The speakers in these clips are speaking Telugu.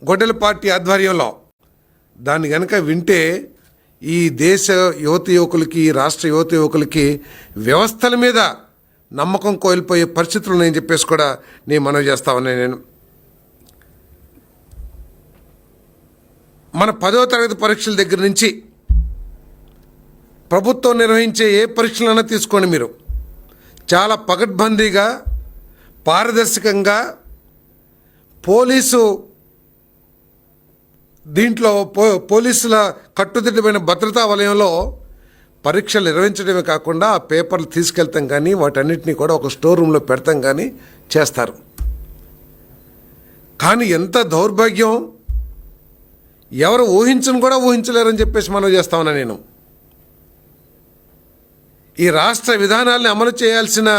గొడ్డల పార్టీ ఆధ్వర్యంలో దాన్ని కనుక వింటే ఈ దేశ యువత యువకులకి, రాష్ట్ర యువత యువకులకి వ్యవస్థల మీద నమ్మకం కోల్పోయే పరిస్థితులు ఉన్నాయని చెప్పేసి కూడా నేను మనవి చేస్తా ఉన్నాను. నేను మన 10వ తరగతి పరీక్షల దగ్గర నుంచి ప్రభుత్వం నిర్వహించే ఏ పరీక్షలైనా తీసుకోండి, మీరు చాలా పకడ్బందీగా, పారదర్శకంగా పోలీసుల కట్టుదిట్టమైన భద్రతా వలయంలో పరీక్షలు నిర్వహించడమే కాకుండా ఆ పేపర్లు తీసుకెళ్తాం కానీ వాటన్నిటినీ కూడా ఒక స్టోర్ రూమ్లో పెడతాం కానీ చేస్తారు. కానీ ఎంత దౌర్భాగ్యం, ఎవరు ఊహించను కూడా ఊహించలేరని చెప్పేసి మనం చేస్తా ఉన్నా. నేను ఈ రాష్ట్ర విధానాల్ని అమలు చేయాల్సిన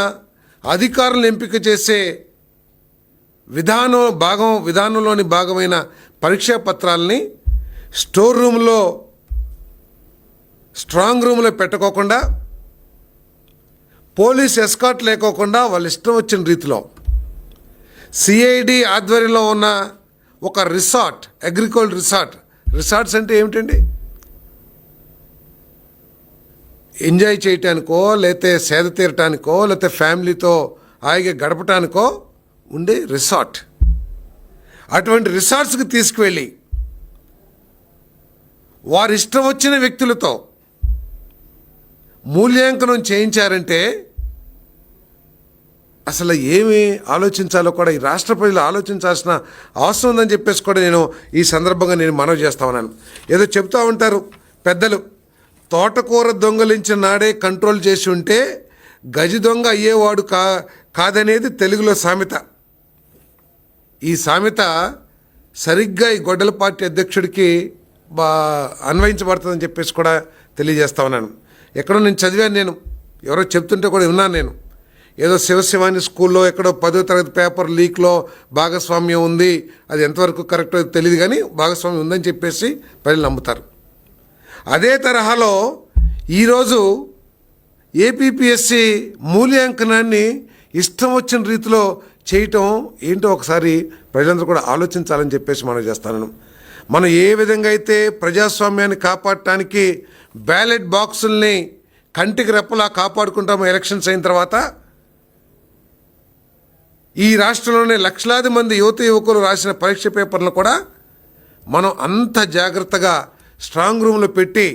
అధికారులను ఎంపిక చేసే విధానంలోని భాగమైన పరీక్షా పత్రాలని స్టోర్ రూమ్లో, స్ట్రాంగ్ రూమ్లో పెట్టుకోకుండా, పోలీస్ ఎస్కాట్ లేకోకుండా వాళ్ళ ఇష్టం వచ్చిన రీతిలో సిఐడి ఆధ్వర్యంలో ఉన్న ఒక రిసార్ట్, అగ్రికల్చర్ రిసార్ట్స్ అంటే ఏమిటండి? ఎంజాయ్ చేయటానికో, లేకపోతే సేద తీరటానికో, లేకపోతే ఫ్యామిలీతో హాయిగా గడపటానికో ఉండే రిసార్ట్. అటువంటి రిసార్ట్స్కి తీసుకువెళ్ళి వారి ఇష్టం వచ్చిన వ్యక్తులతో మూల్యాంకనం చేయించారంటే అసలు ఏమి ఆలోచించాలో కూడా ఈ రాష్ట్ర ప్రజలు ఆలోచించాల్సిన అవసరం ఉందని చెప్పేసి కూడా నేను ఈ సందర్భంగా నేను మనవి చేస్తా ఉన్నాను. ఏదో చెప్తూ ఉంటారు పెద్దలు, తోటకూర దొంగలించిన నాడే కంట్రోల్ చేసి ఉంటే గజి దొంగ అయ్యేవాడు కాదనేది తెలుగులో సామెత. ఈ సామెత సరిగ్గా ఈ గొడ్డల పార్టీ అధ్యక్షుడికి అన్వయించబడుతుందని చెప్పేసి కూడా తెలియజేస్తా ఉన్నాను. ఎక్కడో నేను చదివాను, నేను ఎవరో చెప్తుంటే కూడా విన్నాను. నేను ఏదో శివశివాని స్కూల్లో ఎక్కడో 10వ తరగతి పేపర్ లీక్లో భాగస్వామ్యం ఉంది, అది ఎంతవరకు కరెక్టో తెలియదు కానీ భాగస్వామ్యం ఉందని చెప్పేసి ప్రజలు నమ్ముతారు. అదే తరహాలో ఈరోజు ఏపీపీఎస్సీ మూల్యాంకనాన్ని ఇష్టం వచ్చిన రీతిలో చేయటం ఏంటో ఒకసారి ప్రజలందరూ కూడా ఆలోచించాలని చెప్పేసి మనం చేస్తాను. మనం ఏ విధంగా అయితే ప్రజాస్వామ్యాన్ని కాపాడటానికి బ్యాలెట్ బాక్సుల్ని కంటికి రెప్పలా కాపాడుకుంటాము ఎలక్షన్స్ అయిన తర్వాత, ఈ రాష్ట్రంలోనే లక్షలాది మంది యువత యువకులు రాసిన పరీక్ష పేపర్లను కూడా మనం అంత జాగ్రత్తగా స్ట్రాంగ్ రూమ్లో పెట్టి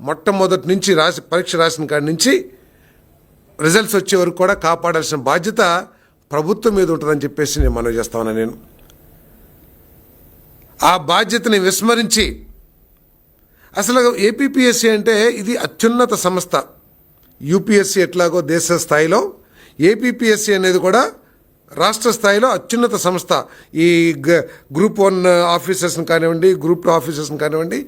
మొట్టమొదటి నుంచి పరీక్ష రాసిన కాడి నుంచి రిజల్ట్స్ వచ్చే వరకు కూడా కాపాడాల్సిన బాధ్యత ప్రభుత్వం మీద ఉంటుందని చెప్పేసి నేను మనవి చేస్తా ఉన్నాను. నేను ఆ బాధ్యతని విస్మరించి, అసలు ఏపీపీఎస్సీ అంటే ఇది అత్యున్నత సంస్థ. యూపీఎస్సీ ఎట్లాగో దేశ స్థాయిలో ఏపీపీఎస్సీ అనేది కూడా రాష్ట్ర స్థాయిలో అత్యున్నత సంస్థ. ఈ గ్రూప్ 1 ఆఫీసర్స్ని కానివ్వండి, గ్రూప్ 2 ఆఫీసర్స్ని కానివ్వండి,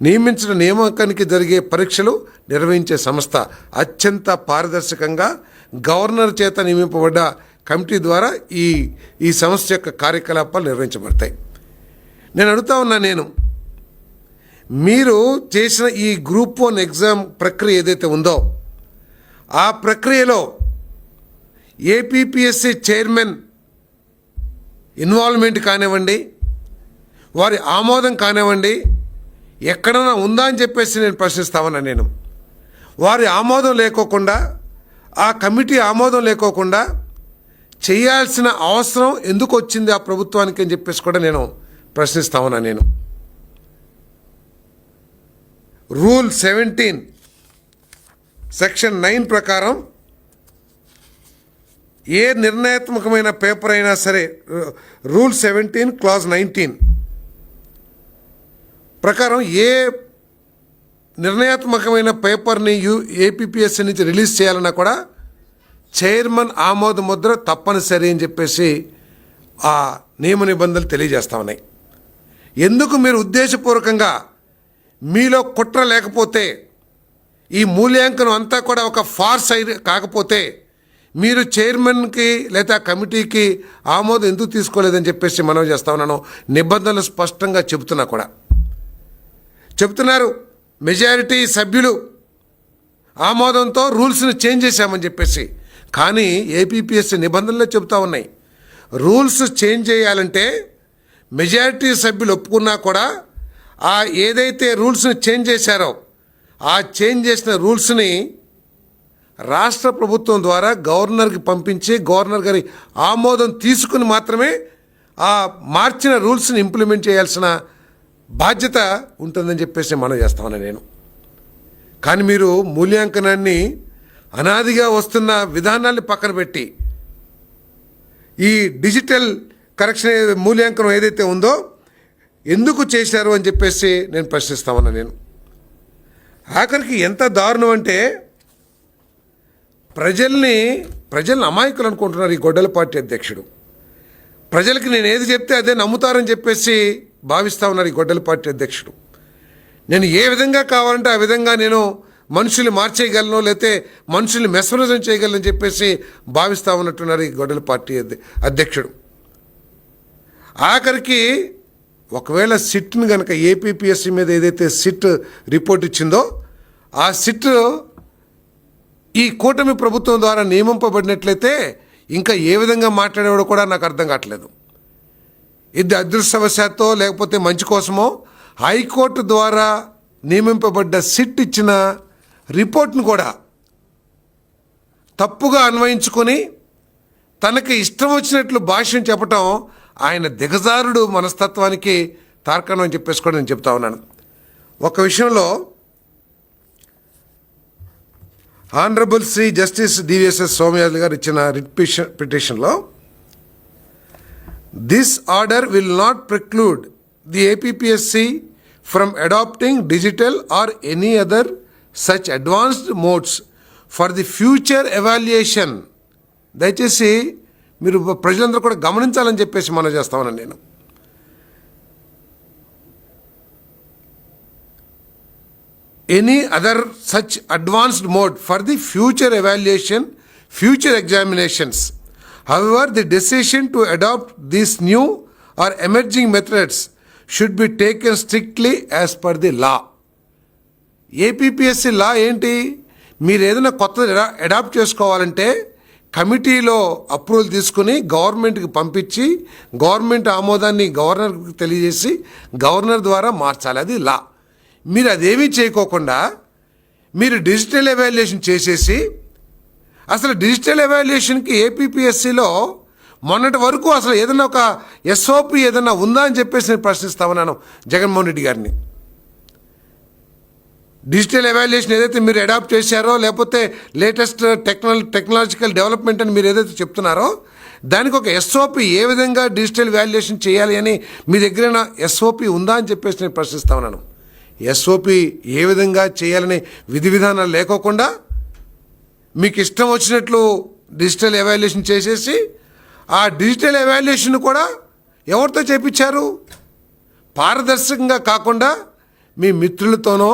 నియమించిన నియామకానికి జరిగే పరీక్షలు నిర్వహించే సంస్థ. అత్యంత పారదర్శకంగా గవర్నర్ చేత నియమింపబడ్డ కమిటీ ద్వారా ఈ సంస్థ యొక్క కార్యకలాపాలు నిర్వహించబడతాయి. నేను అడుగుతా ఉన్నా, మీరు చేసిన ఈ గ్రూప్ 1 ఎగ్జామ్ ప్రక్రియ ఏదైతే ఉందో ఆ ప్రక్రియలో ఏపీపీఎస్సీ చైర్మన్ ఇన్వాల్వ్మెంట్ కానివ్వండి, వారి ఆమోదం కానివ్వండి, ఎక్కడైనా ఉందా అని చెప్పేసి నేను ప్రశ్నిస్తా ఉన్నా. నేను వారి ఆమోదం లేకోకుండా, ఆ కమిటీ ఆమోదం లేకోకుండా చేయాల్సిన అవసరం ఎందుకు వచ్చింది ఆ ప్రభుత్వానికి అని చెప్పేసి కూడా నేను ప్రశ్నిస్తా ఉన్నా. నేను రూల్ 17 సెక్షన్ 9 ప్రకారం ఏ నిర్ణయాత్మకమైన పేపర్ అయినా సరే, రూల్ 17 క్లాజ్ 19 ప్రకారం ఏ నిర్ణయాత్మకమైన పేపర్ని ఏపీపీఎస్సీ నుంచి రిలీజ్ చేయాలన్నా కూడా చైర్మన్ ఆమోద ముద్ర తప్పనిసరి అని చెప్పేసి ఆ నియమ నిబంధనలు తెలియజేస్తా ఉన్నాయి. ఎందుకు మీరు ఉద్దేశపూర్వకంగా, మీలో కుట్ర లేకపోతే, ఈ మూల్యాంకనం అంతా కూడా ఒక ఫార్స్ కాకపోతే మీరు చైర్మన్కి లేదా కమిటీకి ఆమోదం ఎందుకు తీసుకోలేదని చెప్పేసి మనం చేస్తా ఉన్నాను. నిబంధనలు స్పష్టంగా చెబుతున్నారు. మెజారిటీ సభ్యులు ఆమోదంతో రూల్స్ని చేంజ్ చేశామని చెప్పేసి. కానీ ఏపీపీఎస్సీ నిబంధనలే చెబుతూ ఉన్నాయి, రూల్స్ చేంజ్ చేయాలంటే మెజారిటీ సభ్యులు ఒప్పుకున్నా కూడా ఆ ఏదైతే రూల్స్ని చేంజ్ చేశారో ఆ చేంజ్ చేసిన రూల్స్ని రాష్ట్ర ప్రభుత్వం ద్వారా గవర్నర్కి పంపించి గవర్నర్ గారి ఆమోదం తీసుకుని మాత్రమే ఆ మార్చిన రూల్స్ని ఇంప్లిమెంట్ చేయాల్సిన బాధ్యత ఉంటుందని చెప్పేసి మనం చేస్తామని నేను. కానీ మీరు మూల్యాంకనాన్ని అనాదిగా వస్తున్న విధానాన్ని పక్కన పెట్టి ఈ డిజిటల్ కరెక్షన్ మూల్యాంకనం ఏదైతే ఉందో ఎందుకు చేశారు అని చెప్పేసి నేను ప్రశ్నిస్తామన్నా నేను. ఆఖరికి ఎంత దారుణం అంటే ప్రజల్ని అమాయకులు అనుకుంటున్నారు ఈ గొడ్డల పార్టీ అధ్యక్షుడు. ప్రజలకి నేను ఏది చెప్తే అదే నమ్ముతారని చెప్పేసి భావిస్తూ ఉన్నారు ఈ గొడ్డల పార్టీ అధ్యక్షుడు. నేను ఏ విధంగా కావాలంటే ఆ విధంగా నేను మనుషుల్ని మార్చేయగలను, లేకపోతే మనుషుల్ని మెస్మరైజం చేయగలను చెప్పేసి భావిస్తూ ఉన్నట్టున్నారు ఈ గొడ్డల పార్టీ అధ్యక్షుడు. ఆఖరికి ఒకవేళ సిట్ని కనుక ఏపీపీఎస్సీ మీద ఏదైతే సిట్ రిపోర్ట్ ఇచ్చిందో ఆ సిట్ ఈ కూటమి ప్రభుత్వం ద్వారా నియమింపబడినట్లయితే ఇంకా ఏ విధంగా మాట్లాడేవాడో కూడా నాకు అర్థం కావట్లేదు. ఇది అదృష్టవశాత్తో లేకపోతే మంచి కోసమో హైకోర్టు ద్వారా నియమింపబడ్డ సిట్ ఇచ్చిన రిపోర్ట్ను కూడా తప్పుగా అన్వయించుకొని తనకి ఇష్టం వచ్చినట్లు భాష్యం చెప్పటం ఆయన దిగజారుడు మనస్తత్వానికి తార్కాణం అని చెప్పేసి కూడా నేను చెప్తా ఉన్నాను. ఒక విషయంలో honourable Shri justice DVSS Somayajulu గారు ఇచ్చిన రిట్ పిటిషన్లో this order will not preclude the APPSC from adapting digital or any other such advanced modes for the future evaluation. దయచేసి మీరు ప్రజలందరూ కూడా గమనించాలని చెప్పేసి మనం చేస్తామని నేను. Any other such advanced mode for the future evaluation, future examinations. However, the decision to adopt these new or emerging methods should be taken strictly as per the law. APPSC law ఏంటి? మీరు ఏదైనా కొత్తది అడాప్ట్ చేసుకోవాలంటే కమిటీలో అప్రూవల్ తీసుకుని గవర్నమెంట్కి పంపించి గవర్నమెంట్ ఆమోదాన్ని గవర్నర్కి తెలియజేసి గవర్నర్ ద్వారా మార్చాలి. అది లా. మీరు అదేమీ చేయకోకుండా మీరు డిజిటల్ ఎవాల్యుయేషన్ చేసేసి అసలు డిజిటల్ ఎవాల్యుయేషన్కి ఏపీపీఎస్సీలో మొన్నటి వరకు అసలు ఏదైనా ఒక ఎస్ఓపి ఏదైనా ఉందా అని చెప్పేసి నేను ప్రశ్నిస్తామన్నాను జగన్మోహన్ రెడ్డి గారిని. డిజిటల్ ఎవాల్యుయేషన్ ఏదైతే మీరు అడాప్ట్ చేశారో లేకపోతే లేటెస్ట్ టెక్నాలజికల్ డెవలప్మెంట్ అని మీరు ఏదైతే చెప్తున్నారో దానికి ఒక ఎస్ఓపి ఏ విధంగా డిజిటల్ వాల్యుయేషన్ చేయాలి అని మీ దగ్గర ఎస్ఓపి ఉందా అని చెప్పేసి నేను ప్రశ్నిస్తామన్నాను. ఎస్ఓపి ఏ విధంగా చేయాలని విధి విధానాలు లేకోకుండా మీకు ఇష్టం వచ్చినట్లు డిజిటల్ ఎవాల్యుయేషన్ చేసేసి ఆ డిజిటల్ ఎవాల్యుయేషన్ కూడా ఎవరితో చేపించారు? పారదర్శకంగా కాకుండా మీ మిత్రులతోనో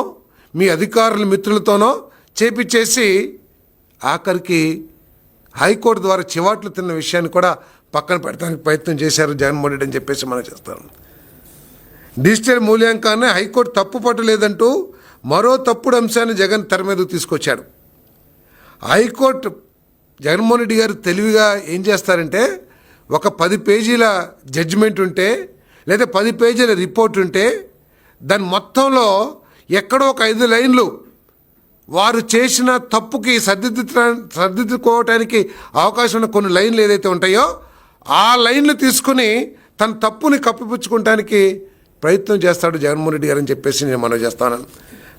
మీ అధికారుల మిత్రులతోనో చేపించేసి ఆఖరికి హైకోర్టు ద్వారా చివాట్లు తిన్న విషయాన్ని కూడా పక్కన పెడతానికి ప్రయత్నం చేశారు జగన్మోహన్ రెడ్డి అని చెప్పేసి మనం చేస్తాం. డిజిటల్ మూల్యాంకనాన్ని హైకోర్టు తప్పు పట్టలేదంటూ మరో తప్పుడు అంశాన్ని జగన్ తెర మీదకు తీసుకొచ్చాడు. హైకోర్టు జగన్మోహన్ రెడ్డి గారు తెలివిగా ఏం చేస్తారంటే ఒక 10 పేజీల జడ్జిమెంట్ ఉంటే లేదా 10 పేజీల రిపోర్ట్ ఉంటే దాని మొత్తంలో ఎక్కడో ఒక 5 లైన్లు వారు చేసిన తప్పుకి సర్దిద్దుకోవటానికి అవకాశం ఉన్న కొన్ని లైన్లు ఏదైతే ఉంటాయో ఆ లైన్లు తీసుకుని తన తప్పుని కప్పిపుచ్చుకోవటానికి ప్రయత్నం చేస్తాడు జగన్మోహన్ రెడ్డి గారు అని చెప్పేసి నేను మనవి చేస్తాను.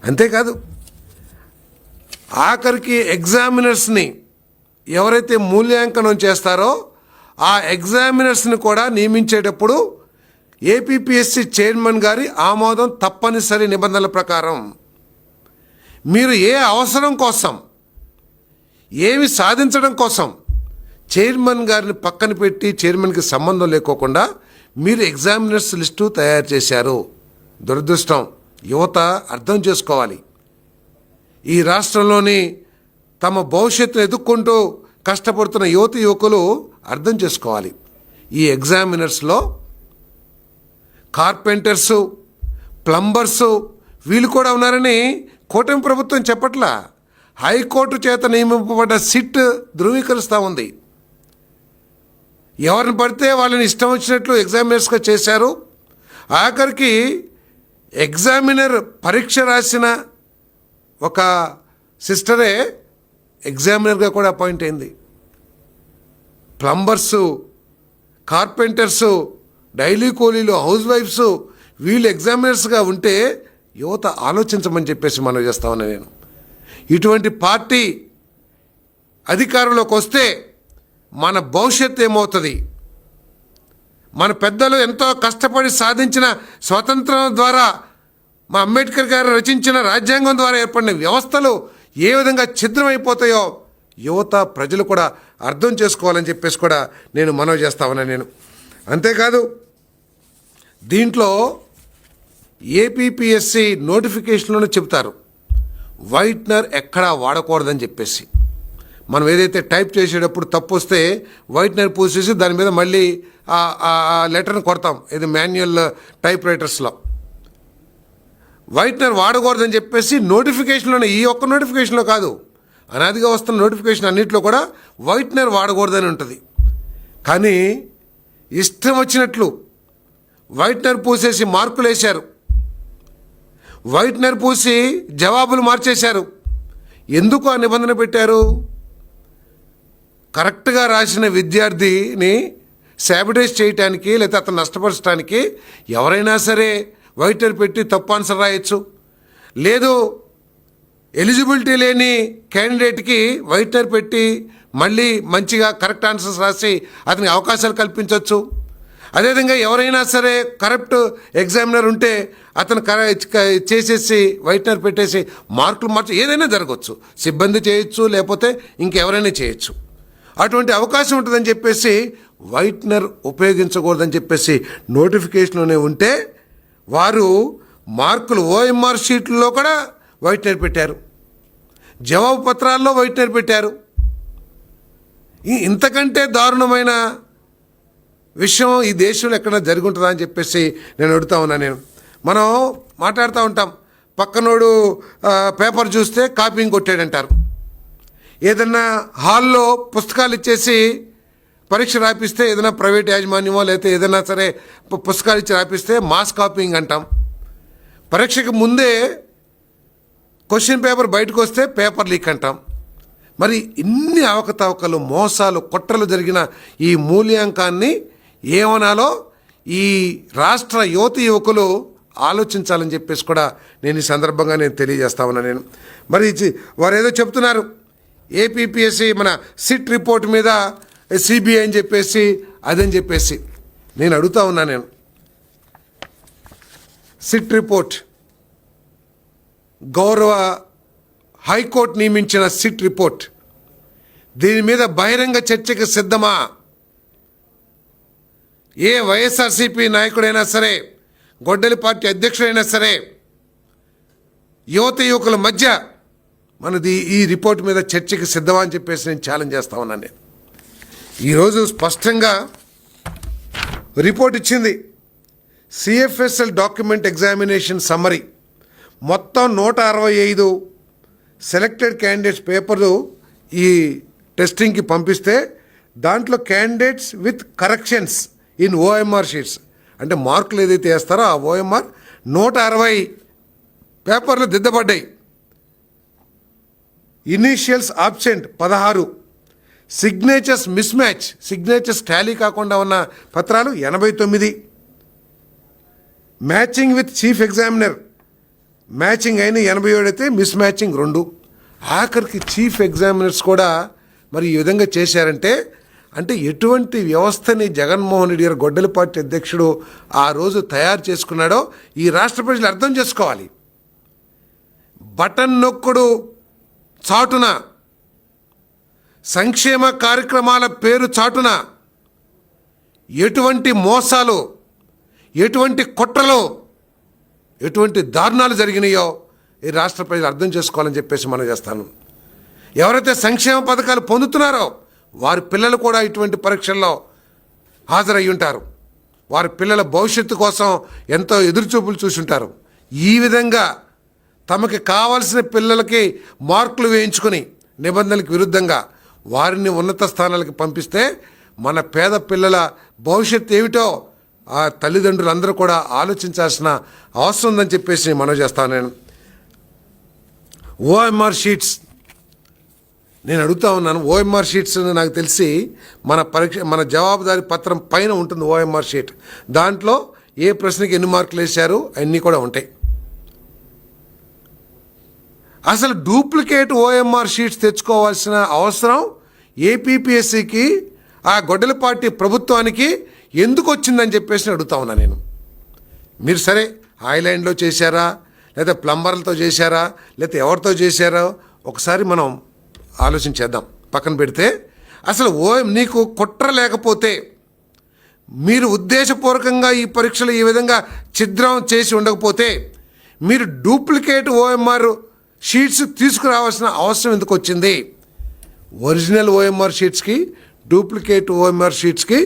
అంతేకాదు ఆఖరికి ఎగ్జామినర్స్ని ఎవరైతే మూల్యాంకనం చేస్తారో ఆ ఎగ్జామినర్స్ని కూడా నియమించేటప్పుడు ఏపీపీఎస్సీ చైర్మన్ గారి ఆమోదం తప్పనిసరి నిబంధనల ప్రకారం. మీరు ఏ అవసరం కోసం ఏమి సాధించడం కోసం చైర్మన్ గారిని పక్కన పెట్టి చైర్మన్కి సంబంధం లేకోకుండా మీరు ఎగ్జామినర్స్ లిస్టు తయారు చేశారు. దురదృష్టం. యువత అర్థం చేసుకోవాలి. ఈ రాష్ట్రంలోని తమ భవిష్యత్తును ఎదుర్కొంటూ కష్టపడుతున్న యువకులు అర్థం చేసుకోవాలి. ఈ ఎగ్జామినర్స్లో కార్పెంటర్సు, ప్లంబర్సు వీళ్ళు కూడా ఉన్నారని కూటమి ప్రభుత్వం చెప్పట్లా. హైకోర్టు చేత నియమింపబడ్డ సిట్ ధృవీకరిస్తూ ఉంది. ఎవరిని పడితే వాళ్ళని ఇష్టం వచ్చినట్లు ఎగ్జామినర్స్గా చేశారు. ఆఖరికి ఎగ్జామినర్ పరీక్ష రాసిన ఒక సిస్టరే ఎగ్జామినర్గా కూడా అపాయింట్ అయింది. ప్లంబర్సు, కార్పెంటర్సు, డైలీ కూలీలు, హౌస్ వైఫ్స్ వీళ్ళు ఎగ్జామినర్స్గా ఉంటే యువత ఆలోచించమని చెప్పేసి మనం చేస్తామని నేను. ఇటువంటి పార్టీ అధికారంలోకి వస్తే మన భవిష్యత్తు ఏమవుతుంది? మన పెద్దలు ఎంతో కష్టపడి సాధించిన స్వతంత్రం ద్వారా, మా అంబేద్కర్ గారు రచించిన రాజ్యాంగం ద్వారా ఏర్పడిన వ్యవస్థలు ఏ విధంగా ఛిద్రమైపోతాయో యువత, ప్రజలు కూడా అర్థం చేసుకోవాలని చెప్పేసి కూడా నేను మనవి చేస్తామని నేను. అంతేకాదు దీంట్లో ఏపీపీఎస్సి నోటిఫికేషన్లోనే చెప్తారు వైట్నర్ ఎక్కడా వాడకూడదని చెప్పేసి. మనం ఏదైతే టైప్ చేసేటప్పుడు తప్పు వస్తే వైట్నర్ పూసేసి దాని మీద మళ్ళీ ఆ లెటర్ని కొడతాం, ఇది మాన్యువల్ టైప్ రైటర్స్లో. వైట్నర్ వాడకూడదని చెప్పేసి నోటిఫికేషన్లోనే, ఈ ఒక్క నోటిఫికేషన్లో కాదు, అనాదిగా వస్తున్న నోటిఫికేషన్ అన్నింటిలో కూడా వైట్నర్ వాడకూడదని ఉంటుంది. కానీ ఇష్టం వచ్చినట్లు వైట్నర్ పూసేసి మార్కులు వేశారు, వైట్నర్ పూసి జవాబులు మార్చేశారు. ఎందుకు ఆ నిబంధన పెట్టారు? కరెక్ట్గా రాసిన విద్యార్థిని శాబిటైజ్ చేయటానికి, లేకపోతే అతను నష్టపరచడానికి ఎవరైనా సరే వైట్నర్ పెట్టి తప్పు ఆన్సర్ రాయొచ్చు. లేదు, ఎలిజిబిలిటీ లేని క్యాండిడేట్కి వైట్నర్ పెట్టి మళ్ళీ మంచిగా కరెక్ట్ ఆన్సర్స్ రాసి అతనికి అవకాశాలు కల్పించవచ్చు. అదేవిధంగా ఎవరైనా సరే కరప్ట్ ఎగ్జామినర్ ఉంటే అతను చేసేసి వైట్నర్ పెట్టేసి మార్కులు ఏదైనా జరగవచ్చు, సిబ్బంది చేయొచ్చు, లేకపోతే ఇంకెవరైనా చేయొచ్చు. అటువంటి అవకాశం ఉంటుందని చెప్పేసి వైట్నర్ ఉపయోగించకూడదని చెప్పేసి నోటిఫికేషన్లోనే ఉంటే వారు మార్కులు ఓఎంఆర్ షీట్లలో కూడా వైట్నర్ పెట్టారు, జవాబు పత్రాల్లో వైట్నర్ పెట్టారు. ఇంతకంటే దారుణమైన విషయం ఈ దేశంలో ఎక్కడైనా జరిగి ఉంటుందా అని చెప్పేసి నేను అడుగుతా ఉన్నా. మనం మాట్లాడుతూ ఉంటాం, పక్కనోడు పేపర్ చూస్తే కాపీని కొట్టాడంటారు. ఏదన్నా హాల్లో పుస్తకాలు ఇచ్చేసి పరీక్ష రాపిస్తే, ఏదైనా ప్రైవేట్ యాజమాన్యమో లేకపోతే ఏదైనా సరే పుస్తకాలు ఇచ్చి రాపిస్తే మాస్ కాపీయింగ్ అంటాం. పరీక్షకు ముందే క్వశ్చన్ పేపర్ బయటకు వస్తే పేపర్ లీక్ అంటాం. మరి ఇన్ని అవకతవకలు, మోసాలు, కుట్రలు జరిగిన ఈ మూల్యాంకాన్ని ఏమనాలో ఈ రాష్ట్ర యువకులు ఆలోచించాలని చెప్పేసి కూడా నేను ఈ సందర్భంగా తెలియజేస్తా ఉన్నా. మరి వారు ఏదో చెప్తున్నారు, ఏపీపీఎస్సి మన సిట్ రిపోర్ట్ మీద సిబిఐ అని చెప్పేసి అదని చెప్పేసి నేను అడుగుతా ఉన్నా. సిట్ రిపోర్ట్ గౌరవ హైకోర్టు నియమించిన సిట్ రిపోర్ట్, దీని మీద బహిరంగ చర్చకు సిద్ధమా? ఏ వైఎస్ఆర్సీపీ నాయకుడైనా సరే, గొడ్డలి పార్టీ అధ్యక్షుడైనా సరే, యువకుల మధ్య మనది ఈ రిపోర్ట్ మీద చర్చకి సిద్ధమా అని చెప్పేసి నేను ఛాలెంజ్ చేస్తా ఉన్నాను. ఈరోజు స్పష్టంగా రిపోర్ట్ ఇచ్చింది. సిఎఫ్ఎస్ఎల్ డాక్యుమెంట్ ఎగ్జామినేషన్ సమ్మరీ మొత్తం 165 సెలెక్టెడ్ క్యాండిడేట్స్ పేపర్లు ఈ టెస్టింగ్కి పంపిస్తే దాంట్లో candidates with corrections in OMR sheets, అంటే మార్కులు ఏదైతే వేస్తారో ఆ ఓఎంఆర్ 160 పేపర్లు దిద్దబడ్డాయి. Initials absent 16, signatures mismatch, signatures tally కాకుండా ఉన్న పత్రాలు 89, matching with chief examiner matching అయిన 87 అయితే మిస్ మ్యాచింగ్ 2. ఆఖరికి చీఫ్ ఎగ్జామినర్స్ కూడా మరి ఈ విధంగా చేశారంటే, అంటే ఎటువంటి వ్యవస్థని జగన్మోహన్ రెడ్డి గారు గొడ్డలి పార్టీ అధ్యక్షుడు ఆ రోజు తయారు చేసుకున్నాడో ఈ రాష్ట్ర ప్రజలు అర్థం చేసుకోవాలి. బటన్ నొక్కుడు చాటున, సంక్షేమ కార్యక్రమాల పేరు చాటున ఎటువంటి మోసాలు, ఎటువంటి కుట్రలు, ఎటువంటి దారుణాలు జరిగినాయో ఈ రాష్ట్ర ప్రజలు అర్థం చేసుకోవాలని చెప్పేసి మనం చేస్తాను. ఎవరైతే సంక్షేమ పథకాలు పొందుతున్నారో వారి పిల్లలు కూడా ఇటువంటి పరీక్షల్లో హాజరయ్యి ఉంటారు. వారి పిల్లల భవిష్యత్తు కోసం ఎంతో ఎదురుచూపులు చూసుంటారు. ఈ విధంగా తమకి కావాల్సిన పిల్లలకి మార్కులు వేయించుకొని నిబంధనలకు విరుద్ధంగా వారిని ఉన్నత స్థానాలకు పంపిస్తే మన పేద పిల్లల భవిష్యత్తు ఏమిటో ఆ తల్లిదండ్రులందరూ కూడా ఆలోచించాల్సిన అవసరం ఉందని చెప్పేసి మనం చేస్తాను. నేను ఓఎంఆర్ షీట్స్ నేను అడుగుతా ఉన్నాను. ఓఎంఆర్ షీట్స్ నాకు తెలిసి మన జవాబుదారీ పత్రం పైన ఉంటుంది ఓఎంఆర్ షీట్. దాంట్లో ఏ ప్రశ్నకి ఎన్ని మార్కులు వేశారు అన్నీ కూడా ఉంటాయి. అసలు డూప్లికేట్ ఓఎంఆర్ షీట్స్ తెచ్చుకోవాల్సిన అవసరం ఏపీపీఎస్సికి, ఆ గొడ్డలపాటి ప్రభుత్వానికి ఎందుకు వచ్చిందని చెప్పేసి అడుగుతా ఉన్నా నేను. మీరు సరే ఐలాండ్లో చేశారా, లేదా ప్లంబర్లతో చేశారా, లేకపోతే ఎవరితో చేశారో ఒకసారి మనం ఆలోచించేద్దాం. పక్కన పెడితే అసలు నీకు కుట్ర లేకపోతే, మీరు ఉద్దేశపూర్వకంగా ఈ పరీక్షలు ఈ విధంగా ఛిద్రం చేసి ఉండకపోతే, మీరు డూప్లికేట్ ఓఎంఆర్ షీట్స్ తీసుకురావాల్సిన అవసరం ఎందుకు వచ్చింది? ఒరిజినల్ ఓఎంఆర్ షీట్స్కి డూప్లికేట్ ఓఎంఆర్ షీట్స్కి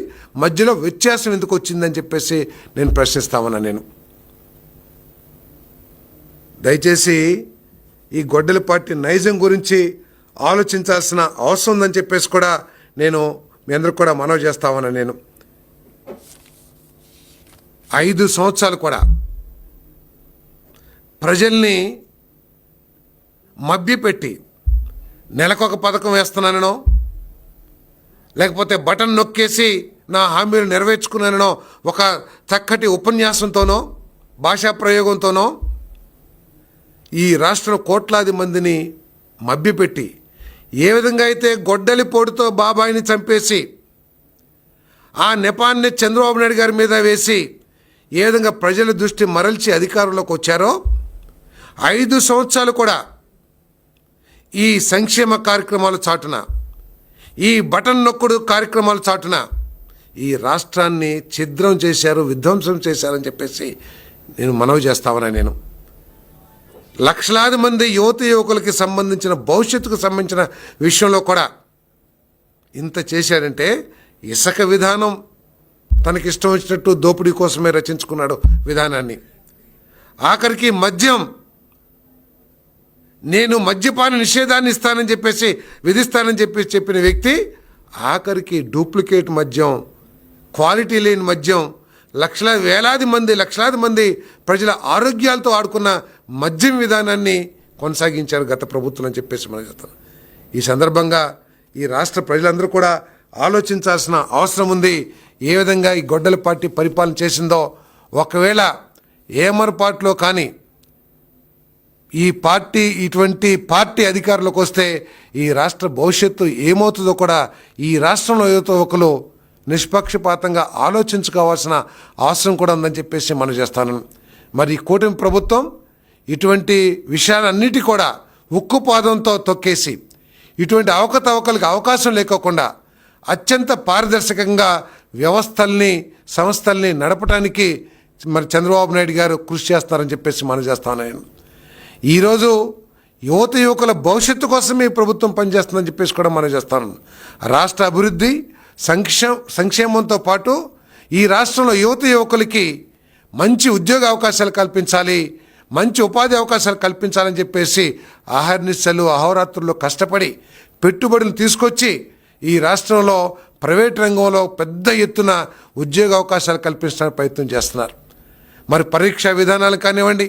మధ్యలో వ్యత్యాసం ఎందుకు వచ్చిందని చెప్పేసి నేను ప్రశ్నిస్తామన్నా. నేను దయచేసి ఈ గొడ్డలపాటి నైజం గురించి ఆలోచించాల్సిన అవసరం ఉందని చెప్పేసి కూడా నేను మీ అందరికి కూడా మనవి చేస్తామన్నా. నేను 5 సంవత్సరాలు కూడా ప్రజల్ని మభ్యపెట్టి నెలకొక పథకం వేస్తున్నానో, లేకపోతే బటన్ నొక్కేసి నా హామీలు నెరవేర్చుకున్నానో, ఒక చక్కటి ఉపన్యాసంతోనో భాషా ప్రయోగంతోనో ఈ రాష్ట్రం కోట్లాది మందిని మభ్యపెట్టి, ఏ విధంగా అయితే గొడ్డలి పోటుతో బాబాయిని చంపేసి ఆ నెపాన్ని చంద్రబాబు నాయుడు గారి మీద వేసి ఏ విధంగా ప్రజల దృష్టి మరల్చి అధికారంలోకి వచ్చారో, 5 సంవత్సరాలు కూడా ఈ సంక్షేమ కార్యక్రమాల చాటున, ఈ బటన్ నొక్కుడు కార్యక్రమాల చాటున ఈ రాష్ట్రాన్ని ఛిద్రం చేశారు, విధ్వంసం చేశారని చెప్పేసి నేను మనవి చేస్తామన్నా. నేను లక్షలాది మంది యువకులకి సంబంధించిన భవిష్యత్తుకు సంబంధించిన విషయంలో కూడా ఇంత చేశాడంటే, ఇసుక విధానం తనకి ఇష్టం వచ్చినట్టు దోపిడీ కోసమే రచించుకున్నాడు విధానాన్ని. ఆఖరికి మద్యం, నేను మద్యపాన నిషేధాన్ని ఇస్తానని చెప్పేసి విధిస్తానని చెప్పేసి చెప్పిన వ్యక్తి ఆఖరికి డూప్లికేట్ మద్యం, క్వాలిటీ లేని మద్యం, లక్షలాది మంది ప్రజల ఆరోగ్యాలతో ఆడుకున్న మద్యం విధానాన్ని కొనసాగించారు గత ప్రభుత్వం అని చెప్పేసి మనం చెప్తాం. ఈ సందర్భంగా ఈ రాష్ట్ర ప్రజలందరూ కూడా ఆలోచించాల్సిన అవసరం ఉంది. ఏ విధంగా ఈ గొడ్డలపాటి పరిపాలన చేసిందో, ఒకవేళ ఏమరపాటులో కానీ ఇటువంటి పార్టీ అధికారంలోకి వస్తే ఈ రాష్ట్ర భవిష్యత్తు ఏమవుతుందో కూడా ఈ రాష్ట్రంలో యువకులు నిష్పక్షపాతంగా ఆలోచించుకోవాల్సిన అవసరం కూడా ఉందని చెప్పేసి మనం చేస్తాను. మరి కూటమి ప్రభుత్వం ఇటువంటి విషయాలన్నిటి కూడా ఉక్కుపాదంతో తొక్కేసి, ఇటువంటి అవకతవకలకు అవకాశం లేకోకుండా అత్యంత పారదర్శకంగా సంస్థల్ని నడపడానికి మరి చంద్రబాబు నాయుడు గారు కృషి చేస్తారని చెప్పేసి మనం చేస్తాను. ఈరోజు యువకుల భవిష్యత్తు కోసం ఈ ప్రభుత్వం పనిచేస్తుందని చెప్పేసి కూడా మనం చేస్తాను. రాష్ట్ర అభివృద్ధి సంక్షేమంతో పాటు ఈ రాష్ట్రంలో యువకులకి మంచి ఉద్యోగ అవకాశాలు కల్పించాలి, మంచి ఉపాధి అవకాశాలు కల్పించాలని చెప్పేసి అహోరాత్రుల్లో కష్టపడి పెట్టుబడులు తీసుకొచ్చి ఈ రాష్ట్రంలో ప్రైవేట్ రంగంలో పెద్ద ఎత్తున ఉద్యోగ అవకాశాలు కల్పించడానికి ప్రయత్నం చేస్తున్నారు. మరి పరీక్షా విధానాలు కానివ్వండి,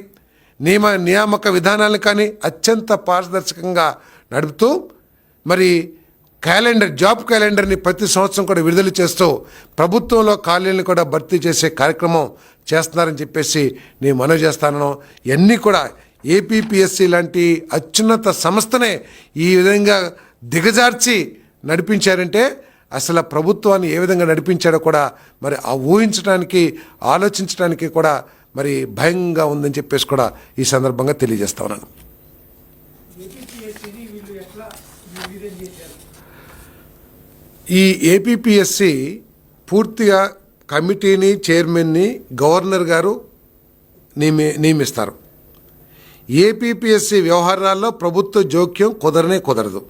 నియామక విధానాలను కానీ అత్యంత పారదర్శకంగా నడుపుతూ మరి జాబ్ క్యాలెండర్ని ప్రతి సంవత్సరం కూడా విడుదల చేస్తూ ప్రభుత్వంలో ఖాళీలను కూడా భర్తీ చేసే కార్యక్రమం చేస్తున్నారని చెప్పేసి నేను మనవి చేస్తాను. ఇవన్నీ కూడా ఏపీపీఎస్సీ లాంటి అత్యున్నత సంస్థనే ఈ విధంగా దిగజార్చి నడిపించారంటే అసలు ప్రభుత్వాన్ని ఏ విధంగా నడిపించాడో కూడా మరి ఊహించడానికి ఆలోచించడానికి కూడా మరి భయంగా ఉందని చెప్పేసి కూడా ఈ సందర్భంగా తెలియజేస్తా ఉన్నాను. ఈ ఏపీపీఎస్సి పూర్తిగా కమిటీని, చైర్మన్ని గవర్నర్ గారు నియమిస్తారు. ఏపీపీఎస్సి వ్యవహారాల్లో ప్రభుత్వ జోక్యం కుదరదు.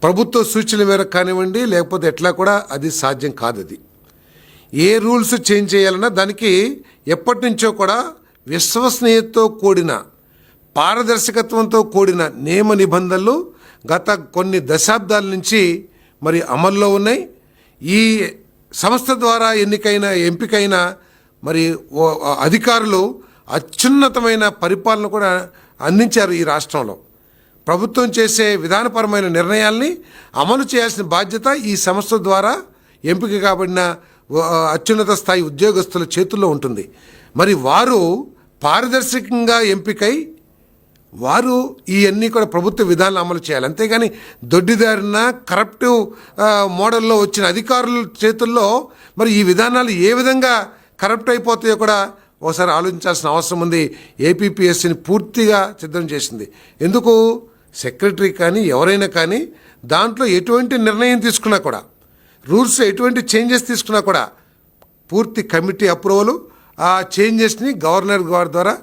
ప్రభుత్వ సూచనల మేరకు కానివ్వండి, లేకపోతే ఎట్లా కూడా అది సాధ్యం కాదు. అది ఏ రూల్స్ చేంజ్ చేయాలన్నా దానికి ఎప్పటి నుంచో కూడా విశ్వసనీయతతో కూడిన, పారదర్శకత్వంతో కూడిన నియమ నిబంధనలు గత కొన్ని దశాబ్దాల నుంచి మరి అమల్లో ఉన్నాయి. ఈ సంస్థ ద్వారా ఎంపికైన మరి అధికారులు అత్యున్నతమైన పరిపాలన కూడా అందించారు ఈ రాష్ట్రంలో. ప్రభుత్వం చేసే విధానపరమైన నిర్ణయాల్ని అమలు చేయాల్సిన బాధ్యత ఈ సంస్థ ద్వారా ఎంపిక కాబడిన అత్యున్నత స్థాయి ఉద్యోగస్తుల చేతుల్లో ఉంటుంది. మరి వారు పారదర్శకంగా ఎంపికై వారు ఇవన్నీ కూడా ప్రభుత్వ విధానాలు అమలు చేయాలి. అంతేగాని దొడ్డిదారిన కరప్టివ్ మోడల్లో వచ్చిన అధికారుల చేతుల్లో మరి ఈ విధానాలు ఏ విధంగా కరప్ట్ అయిపోతాయో కూడా ఒకసారి ఆలోచించాల్సిన అవసరం ఉంది. ఏపీపీఎస్సీని పూర్తిగా సిద్ధం చేసింది. ఎందుకు? సెక్రటరీ కానీ ఎవరైనా కానీ దాంట్లో ఎటువంటి నిర్ణయం తీసుకున్నా కూడా, రూల్స్ ఎటువంటి చేంజెస్ తీసుకున్నా కూడా పూర్తి కమిటీ అప్రూవల్, ఆ చేంజెస్ని గవర్నర్ గారి ద్వారా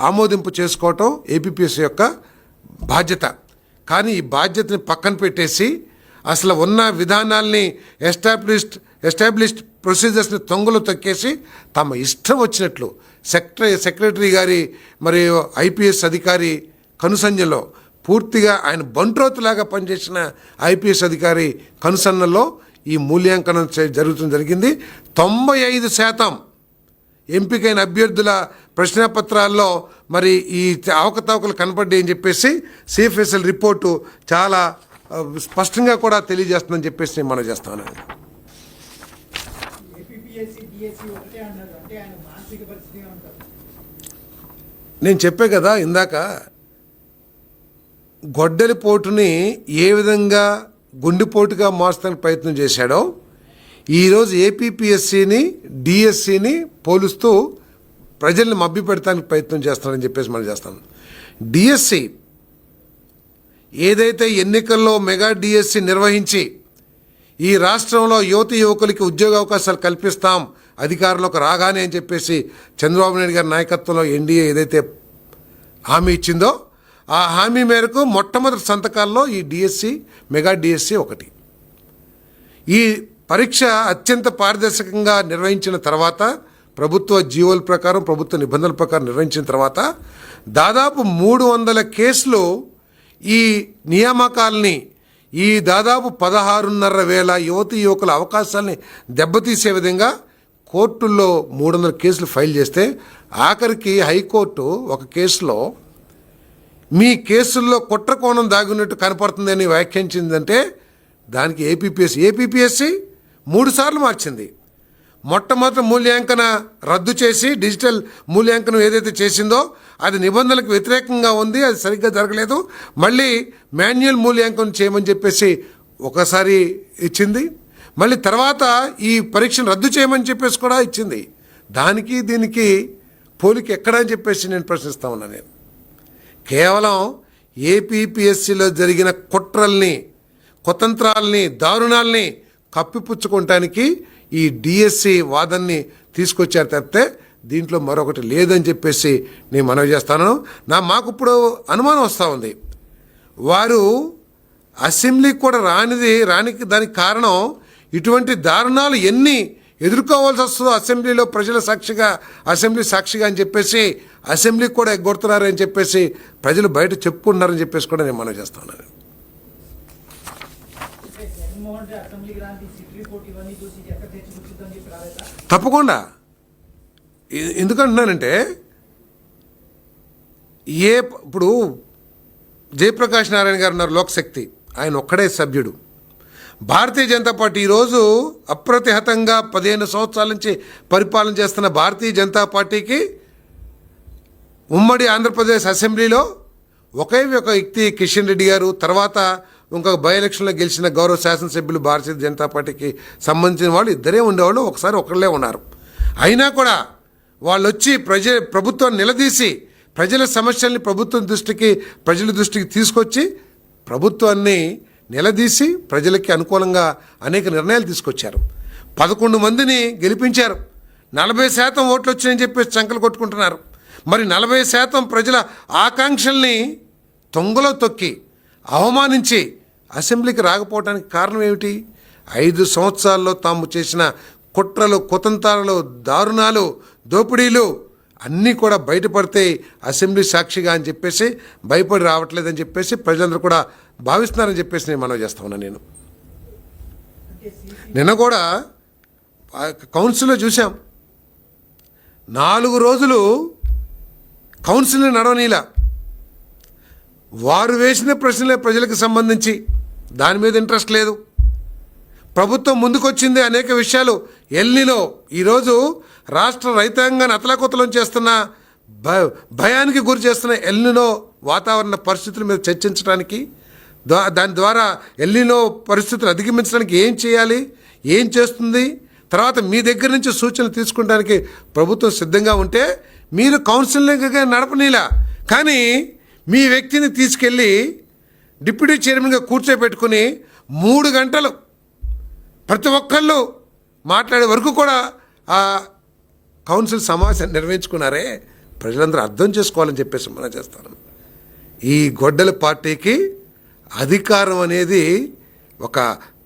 ఆమోదింపు చేసుకోవటం ఏపీపీఎస్సీ యొక్క బాధ్యత. కానీ ఈ బాధ్యతని పక్కన పెట్టేసి అసలు ఉన్న విధానాల్ని ఎస్టాబ్లిష్డ్ ప్రొసీజర్స్ని తొంగలు తొక్కేసి తమ ఇష్టం వచ్చినట్లు సెక్రటరీ గారి మరి ఐపీఎస్ అధికారి కనుసంజలో పూర్తిగా ఆయన బంట్రోతులాగా పనిచేసిన ఐపీఎస్ అధికారి కనుసన్నల్లో ఈ మూల్యాంకనం జరిగింది. 95% ఎంపికైన అభ్యర్థుల ప్రశ్నాపత్రాల్లో మరి ఈ అవకతవకలు కనపడ్డాయి అని చెప్పేసి సిఎఫ్ఎస్ఎల్ రిపోర్టు చాలా స్పష్టంగా కూడా తెలియజేస్తుందని చెప్పేసి నేను మనం చేస్తాను. నేను చెప్పే కదా ఇందాక, గొడ్డలిపోటుని ఏ విధంగా గుండెపోటుగా మార్చడానికి ప్రయత్నం చేశాడో ఈరోజు ఏపీపీఎస్సీని డిఎస్సిని పోలుస్తూ ప్రజల్ని మభ్యపెడతానికి ప్రయత్నం చేస్తానని చెప్పేసి మనం చేస్తాను. డిఎస్సి ఏదైతే ఎన్నికల్లో మెగా డిఎస్సి నిర్వహించి ఈ రాష్ట్రంలో యువకులకి ఉద్యోగ అవకాశాలు కల్పిస్తాం అధికారంలోకి రాగానే అని చెప్పేసి చంద్రబాబు నాయుడు గారి నాయకత్వంలో ఎన్డీఏ ఏదైతే హామీ ఇచ్చిందో ఆ హామీ మేరకు మొట్టమొదటి సంతకాల్లో ఈ డిఎస్సి మెగా డిఎస్సి ఒకటి. ఈ పరీక్ష అత్యంత పారదర్శకంగా నిర్వహించిన తర్వాత, ప్రభుత్వ జీవోల ప్రకారం ప్రభుత్వ నిబంధనల ప్రకారం నిర్వహించిన తర్వాత దాదాపు 300 కేసులు ఈ నియామకాలని, ఈ దాదాపు 16,500 యువకుల అవకాశాలని దెబ్బతీసే విధంగా కోర్టుల్లో 300 కేసులు ఫైల్ చేస్తే ఆఖరికి హైకోర్టు ఒక కేసులో మీ కేసుల్లో కుట్ర కోణం దాగున్నట్టు కనపడుతుందని వ్యాఖ్యానించిందంటే దానికి ఏపీపీఎస్సీ 3 సార్లు మార్చింది. మొట్టమొదటి మూల్యాంకన రద్దు చేసి డిజిటల్ మూల్యాంకనం ఏదైతే చేసిందో అది నిబంధనలకు వ్యతిరేకంగా ఉంది, అది సరిగ్గా జరగలేదు, మళ్ళీ మాన్యువల్ మూల్యాంకనం చేయమని చెప్పేసి ఒకసారి ఇచ్చింది. మళ్ళీ తర్వాత ఈ పరీక్షను రద్దు చేయమని చెప్పేసి కూడా ఇచ్చింది. దానికి దీనికి పోలిక ఎక్కడా అని చెప్పేసి నేను ప్రశ్నిస్తా ఉన్నా. నేను కేవలం ఏపీపీఎస్సీలో జరిగిన కుట్రల్ని, కుతంత్రాల్ని, దారుణాల్ని కప్పిపుచ్చుకోవటానికి ఈ డిఎస్సి వాదన్ని తీసుకొచ్చారు తప్పితే దీంట్లో మరొకటి లేదని చెప్పేసి నేను మనవి చేస్తాను. మాకు ఇప్పుడు అనుమానం వస్తూ ఉంది, వారు అసెంబ్లీకి కూడా రానికి దానికి కారణం ఇటువంటి దారుణాలు ఎన్ని ఎదుర్కోవాల్సి వస్తుందో అసెంబ్లీలో ప్రజల సాక్షిగా, అసెంబ్లీ సాక్షిగా అని చెప్పేసి అసెంబ్లీకి కూడా ఎగ్గొడుతున్నారని చెప్పేసి ప్రజలు బయట చెప్పుకుంటున్నారని చెప్పేసి కూడా నేను మనవి చేస్తున్నాను. తప్పకుండా. ఎందుకంటున్నానంటే ఇప్పుడు జయప్రకాష్ నారాయణ గారు ఉన్నారు, లోక్శక్తి, ఆయన ఒక్కడే సభ్యుడు. భారతీయ జనతా పార్టీ ఈరోజు అప్రతిహతంగా 15 సంవత్సరాల నుంచి పరిపాలన చేస్తున్న భారతీయ జనతా పార్టీకి ఉమ్మడి ఆంధ్రప్రదేశ్ అసెంబ్లీలో ఒకే ఒక వ్యక్తి కిషన్ రెడ్డి గారు, తర్వాత ఇంకొక బై ఎలక్షన్లో గెలిచిన గౌరవ శాసనసభ్యులు భారతీయ జనతా పార్టీకి సంబంధించిన వాళ్ళు ఇద్దరే ఉండేవాళ్ళు, ఒకళ్ళే ఉన్నారు. అయినా కూడా వాళ్ళు వచ్చి ప్రభుత్వాన్ని నిలదీసి ప్రజల సమస్యల్ని ప్రజల దృష్టికి తీసుకొచ్చి ప్రభుత్వాన్ని నిలదీసి ప్రజలకి అనుకూలంగా అనేక నిర్ణయాలు తీసుకొచ్చారు. 11 మందిని గెలిపించారు. 40% ఓట్లు వచ్చాయని చెప్పేసి చంకలు కొట్టుకుంటున్నారు. మరి 40% ప్రజల ఆకాంక్షల్ని తొంగలో తొక్కి అవమానించి అసెంబ్లీకి రాకపోవడానికి కారణం ఏమిటి? 5 సంవత్సరాల్లో తాము చేసిన కుట్రలు, కుతంత్రాలు, దారుణాలు, దోపిడీలు అన్నీ కూడా బయటపడితే అసెంబ్లీ సాక్షిగా అని చెప్పేసి భయపడి రావట్లేదని చెప్పేసి ప్రజలందరూ కూడా భావిస్తున్నారని చెప్పేసి నేను మనవి చేస్తా ఉన్నాను. నిన్న కూడా కౌన్సిల్లో చూసాం 4 రోజులు కౌన్సిల్ని నడవనీలా. వారు వేసిన ప్రశ్నలే ప్రజలకు సంబంధించి, దాని మీద ఇంట్రెస్ట్ లేదు. ప్రభుత్వం ముందుకొచ్చింది అనేక విషయాలు. ఎల్నినో ఈరోజు రాష్ట్ర రైతాంగాన్ని అతలాకుతలం చేస్తున్న, భయానికి గురి చేస్తున్న ఎల్నినో వాతావరణ పరిస్థితుల మీద చర్చించడానికి, దాని ద్వారా ఎల్నినో పరిస్థితులు అధిగమించడానికి ఏం చేయాలి, ఏం చేస్తుంది, తర్వాత మీ దగ్గర నుంచి సూచనలు తీసుకుంటానికి ప్రభుత్వం సిద్ధంగా ఉంటే మీరు కౌన్సిలింగ్ నడపనీలా. కానీ మీ వ్యక్తిని తీసుకెళ్ళి డిప్యూటీ చైర్మన్గా కూర్చోబెట్టుకుని 3 గంటలు ప్రతి ఒక్కళ్ళు మాట్లాడే వరకు కూడా ఆ కౌన్సిల్ సమావేశాన్ని నిర్వహించుకున్నారే. ప్రజలందరూ అర్థం చేసుకోవాలని చెప్పేసి మనం చేస్తాను. ఈ గొడ్డలి పార్టీకి అధికారం అనేది ఒక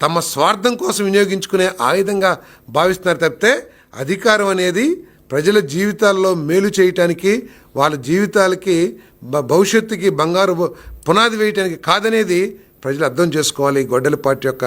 తమ స్వార్థం కోసం వినియోగించుకునే ఆయుధంగా భావిస్తున్నారు తప్పితే, అధికారం అనేది ప్రజల జీవితాల్లో మేలు చేయటానికి, వాళ్ళ జీవితాలకి భవిష్యత్తుకి బంగారు పునాది వేయటానికి కాదనేది ప్రజలు అర్థం చేసుకోవాలి. గొడ్డలి పార్టీ యొక్క